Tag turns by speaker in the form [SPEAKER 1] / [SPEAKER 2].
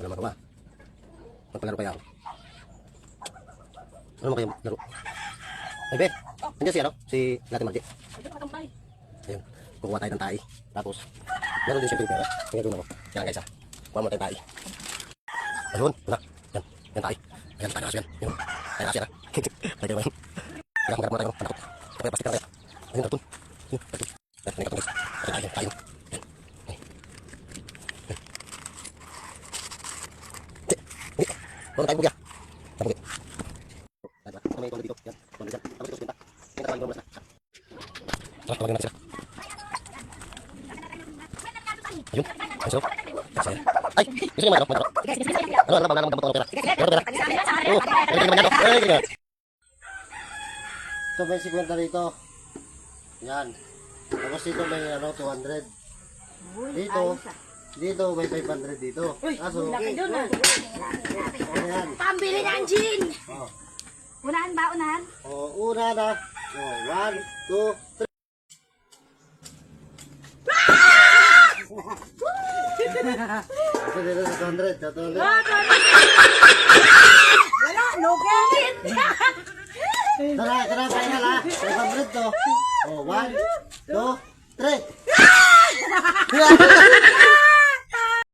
[SPEAKER 1] Wala magawa. Magpalaro kaya ako. Ano mo kayo laro? Ay, be. Nandiyan si ano? Si Latte Margie. Ayun. Kukuha tayo ng tae. Tapos, meron din siyempre yung pera. Ang gagawin ako. Yan guys ha. Kuha mo tayo tae. Ayun. Wala. Yan. Yan tae. Ayan. Tayo na kaso yan. Yun. Tayo na kaso yan ha. Tayo na kaso. Garap mo tayo. Panakot. Tapos plastic ka na kaya. Ayun. Karton. Ayun. Karton. Ayun. Karton guys. Tayo. Tayo. Kung tayo bugya. Tayo bugya. May tono dito. Yan. Tono dyan. Tapos ito sinta. Yan tawagin mo muna. Tara, tawagin natin sila. Ayun. Ayun sila. Kasi. Ay! Gusto nyo magkano? Ano? Ano? Pagkano magdamot ako ng pera? Pera? Oo. Pera naman yan. Ay! Sige. Ito may 50 dito. Yan. Tapos dito may 200. Dito. Dito may 500 dito. Kaso. Ayan.
[SPEAKER 2] Pambili ng gin!
[SPEAKER 1] Oh.
[SPEAKER 2] Unahan ba? Unahan?
[SPEAKER 1] Oh, una na. Oh, 1, 2, 3. Ito dito sa 200. Sa 200.
[SPEAKER 2] Wala, no gamit!
[SPEAKER 1] Tara, final ha. 500 to. Oh, 1, 2, 3.